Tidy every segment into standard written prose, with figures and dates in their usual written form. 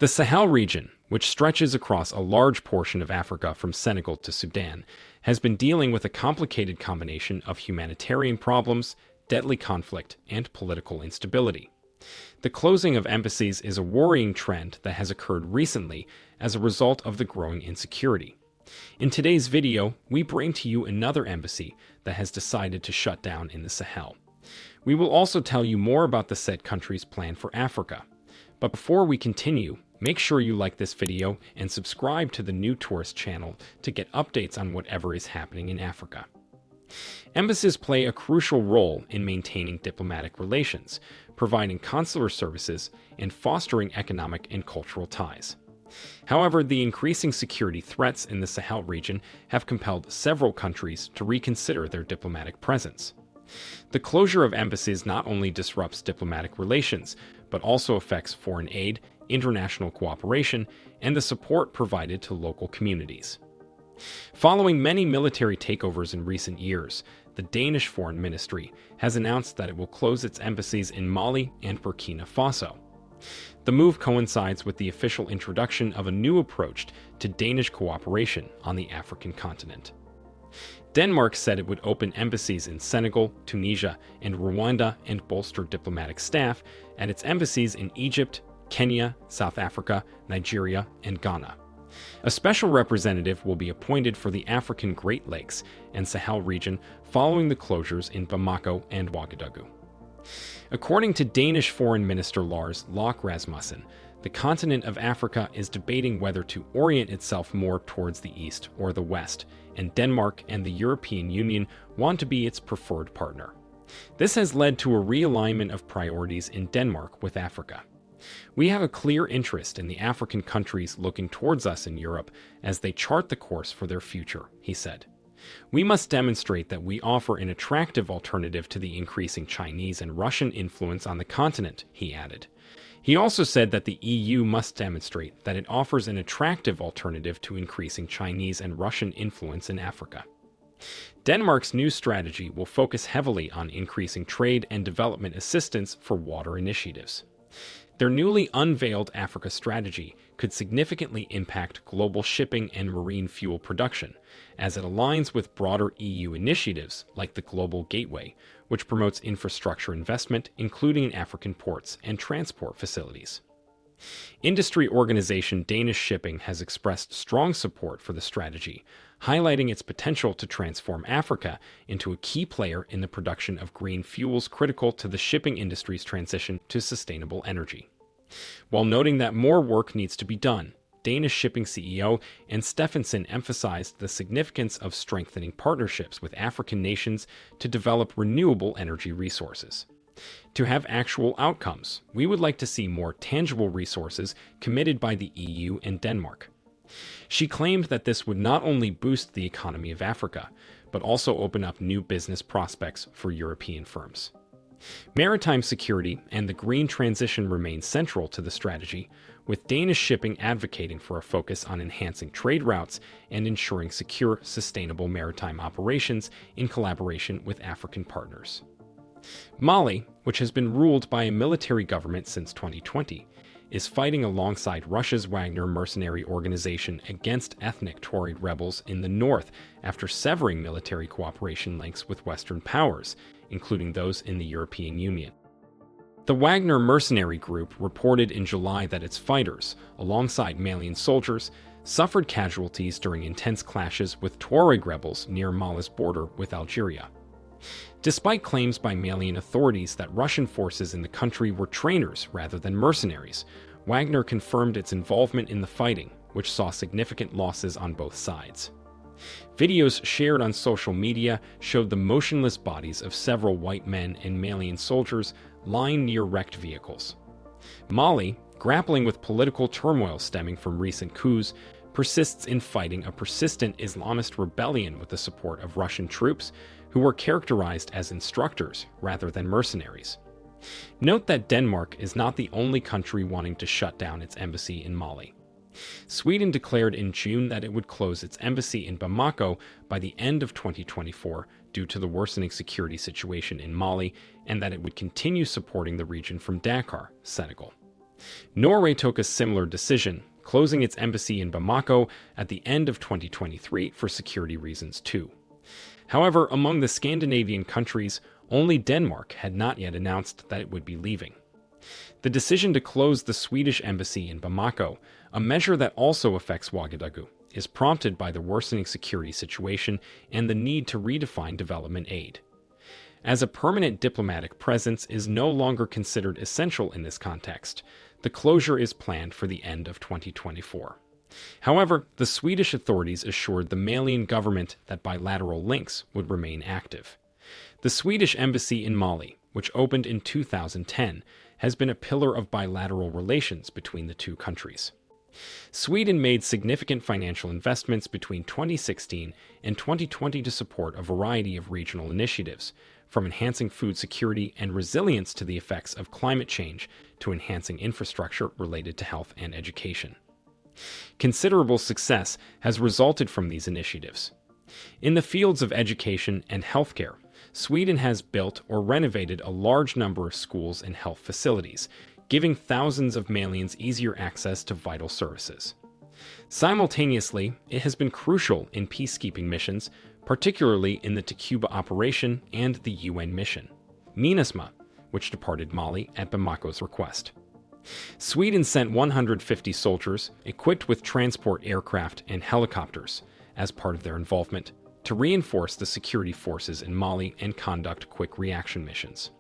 The Sahel region, which stretches across a large portion of Africa from Senegal to Sudan, has been dealing with a complicated combination of humanitarian problems, deadly conflict, and political instability. The closing of embassies is a worrying trend that has occurred recently as a result of the growing insecurity. In today's video, we bring to you another embassy that has decided to shut down in the Sahel. We will also tell you more about the said country's plan for Africa. But before we continue, make sure you like this video and subscribe to the New Tourist channel to get updates on whatever is happening in Africa. Embassies play a crucial role in maintaining diplomatic relations, providing consular services, and fostering economic and cultural ties. However, the increasing security threats in the Sahel region have compelled several countries to reconsider their diplomatic presence. The closure of embassies not only disrupts diplomatic relations, but also affects foreign aid, international cooperation, and the support provided to local communities. Following many military takeovers in recent years, the Danish Foreign Ministry has announced that it will close its embassies in Mali and Burkina Faso. The move coincides with the official introduction of a new approach to Danish cooperation on the African continent. Denmark said it would open embassies in Senegal, Tunisia, and Rwanda and bolster diplomatic staff at its embassies in Egypt, Kenya, South Africa, Nigeria, and Ghana. A special representative will be appointed for the African Great Lakes and Sahel region following the closures in Bamako and Ouagadougou. According to Danish Foreign Minister Lars Løkke Rasmussen, the continent of Africa is debating whether to orient itself more towards the east or the west, and Denmark and the European Union want to be its preferred partner. This has led to a realignment of priorities in Denmark with Africa. We have a clear interest in the African countries looking towards us in Europe as they chart the course for their future, he said. We must demonstrate that we offer an attractive alternative to the increasing Chinese and Russian influence on the continent, he added. He also said that the EU must demonstrate that it offers an attractive alternative to increasing Chinese and Russian influence in Africa. Denmark's new strategy will focus heavily on increasing trade and development assistance for water initiatives. Their newly unveiled Africa strategy could significantly impact global shipping and marine fuel production, as it aligns with broader EU initiatives like the Global Gateway, which promotes infrastructure investment, including in African ports and transport facilities. Industry organization Danish Shipping has expressed strong support for the strategy, highlighting its potential to transform Africa into a key player in the production of green fuels critical to the shipping industry's transition to sustainable energy. While noting that more work needs to be done, Danish Shipping CEO Jens Steffensen emphasized the significance of strengthening partnerships with African nations to develop renewable energy resources. To have actual outcomes, we would like to see more tangible resources committed by the EU and Denmark. She claimed that this would not only boost the economy of Africa, but also open up new business prospects for European firms. Maritime security and the green transition remain central to the strategy, with Danish Shipping advocating for a focus on enhancing trade routes and ensuring secure, sustainable maritime operations in collaboration with African partners. Mali, which has been ruled by a military government since 2020, is fighting alongside Russia's Wagner mercenary organization against ethnic Tuareg rebels in the north after severing military cooperation links with Western powers, including those in the European Union. The Wagner mercenary group reported in July that its fighters, alongside Malian soldiers, suffered casualties during intense clashes with Tuareg rebels near Mali's border with Algeria. Despite claims by Malian authorities that Russian forces in the country were trainers rather than mercenaries, Wagner confirmed its involvement in the fighting, which saw significant losses on both sides. Videos shared on social media showed the motionless bodies of several white men and Malian soldiers lying near wrecked vehicles. Mali, grappling with political turmoil stemming from recent coups, persists in fighting a persistent Islamist rebellion with the support of Russian troops, who were characterized as instructors rather than mercenaries. Note that Denmark is not the only country wanting to shut down its embassy in Mali. Sweden declared in June that it would close its embassy in Bamako by the end of 2024 due to the worsening security situation in Mali, and that it would continue supporting the region from Dakar, Senegal. Norway took a similar decision, closing its embassy in Bamako at the end of 2023 for security reasons too. However, among the Scandinavian countries, only Denmark had not yet announced that it would be leaving. The decision to close the Swedish embassy in Bamako, a measure that also affects Ouagadougou, is prompted by the worsening security situation and the need to redefine development aid. As a permanent diplomatic presence is no longer considered essential in this context, the closure is planned for the end of 2024. However, the Swedish authorities assured the Malian government that bilateral links would remain active. The Swedish embassy in Mali, which opened in 2010, has been a pillar of bilateral relations between the two countries. Sweden made significant financial investments between 2016 and 2020 to support a variety of regional initiatives, from enhancing food security and resilience to the effects of climate change to enhancing infrastructure related to health and education. Considerable success has resulted from these initiatives. In the fields of education and healthcare, Sweden has built or renovated a large number of schools and health facilities, giving thousands of Malians easier access to vital services. Simultaneously, it has been crucial in peacekeeping missions, particularly in the Takuba operation and the UN mission, MINUSMA, which departed Mali at Bamako's request. Sweden sent 150 soldiers, equipped with transport aircraft and helicopters, as part of their involvement, to reinforce the security forces in Mali and conduct quick reaction missions.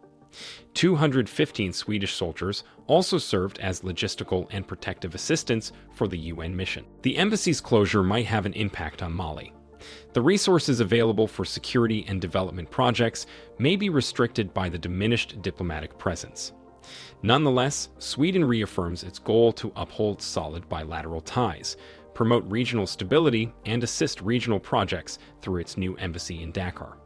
215 Swedish soldiers also served as logistical and protective assistants for the UN mission. The embassy's closure might have an impact on Mali. The resources available for security and development projects may be restricted by the diminished diplomatic presence. Nonetheless, Sweden reaffirms its goal to uphold solid bilateral ties, promote regional stability, and assist regional projects through its new embassy in Dakar.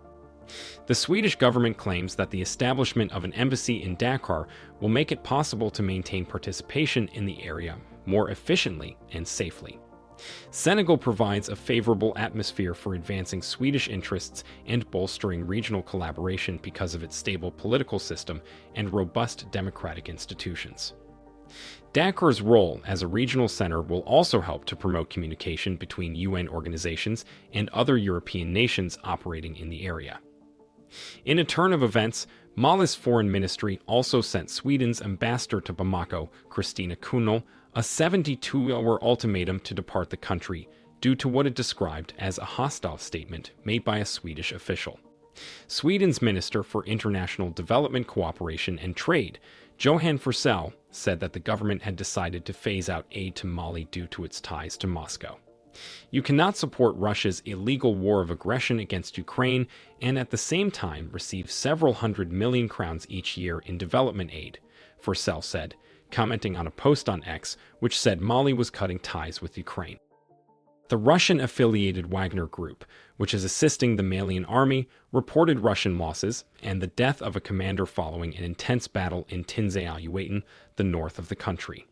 The Swedish government claims that the establishment of an embassy in Dakar will make it possible to maintain participation in the area more efficiently and safely. Senegal provides a favorable atmosphere for advancing Swedish interests and bolstering regional collaboration because of its stable political system and robust democratic institutions. Dakar's role as a regional center will also help to promote communication between UN organizations and other European nations operating in the area. In a turn of events, Mali's foreign ministry also sent Sweden's ambassador to Bamako, Christina Kunnel, a 72-hour ultimatum to depart the country due to what it described as a hostile statement made by a Swedish official. Sweden's Minister for International Development Cooperation and Trade, Johan Forsell, said that the government had decided to phase out aid to Mali due to its ties to Moscow. You cannot support Russia's illegal war of aggression against Ukraine and at the same time receive several hundred million crowns each year in development aid, Forsell said, commenting on a post on X which said Mali was cutting ties with Ukraine. The Russian-affiliated Wagner Group, which is assisting the Malian army, reported Russian losses and the death of a commander following an intense battle in Tinzé-Aouétan, the north of the country.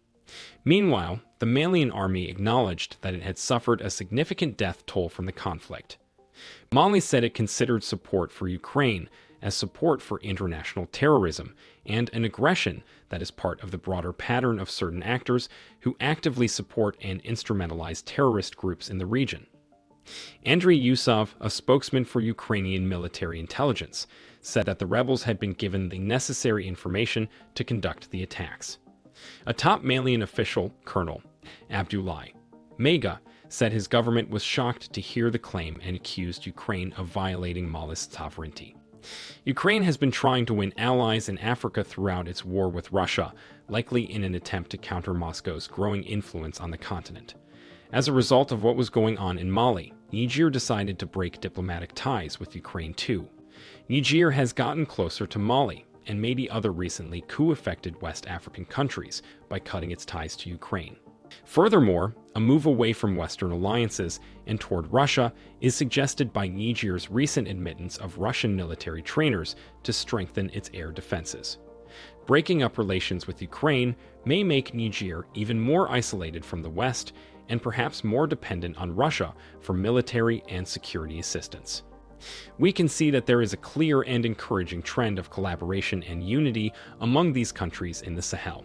Meanwhile, the Malian army acknowledged that it had suffered a significant death toll from the conflict. Mali said it considered support for Ukraine as support for international terrorism and an aggression that is part of the broader pattern of certain actors who actively support and instrumentalize terrorist groups in the region. Andriy Yusov, a spokesman for Ukrainian military intelligence, said that the rebels had been given the necessary information to conduct the attacks. A top Malian official, Colonel Abdoulaye Mega, said his government was shocked to hear the claim and accused Ukraine of violating Mali's sovereignty. Ukraine has been trying to win allies in Africa throughout its war with Russia, likely in an attempt to counter Moscow's growing influence on the continent. As a result of what was going on in Mali, Niger decided to break diplomatic ties with Ukraine too. Niger has gotten closer to Mali and maybe other recently coup-affected West African countries by cutting its ties to Ukraine. Furthermore, a move away from Western alliances and toward Russia is suggested by Niger's recent admittance of Russian military trainers to strengthen its air defenses. Breaking up relations with Ukraine may make Niger even more isolated from the West and perhaps more dependent on Russia for military and security assistance. We can see that there is a clear and encouraging trend of collaboration and unity among these countries in the Sahel.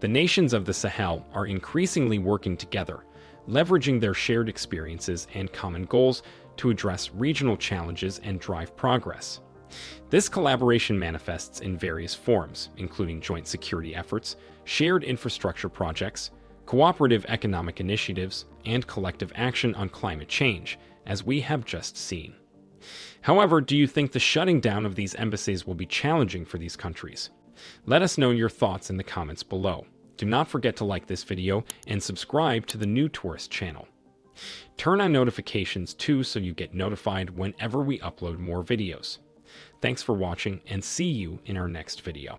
The nations of the Sahel are increasingly working together, leveraging their shared experiences and common goals to address regional challenges and drive progress. This collaboration manifests in various forms, including joint security efforts, shared infrastructure projects, cooperative economic initiatives, and collective action on climate change, as we have just seen. However, do you think the shutting down of these embassies will be challenging for these countries? Let us know your thoughts in the comments below. Do not forget to like this video and subscribe to the New Tourist channel. Turn on notifications too so you get notified whenever we upload more videos. Thanks for watching and see you in our next video.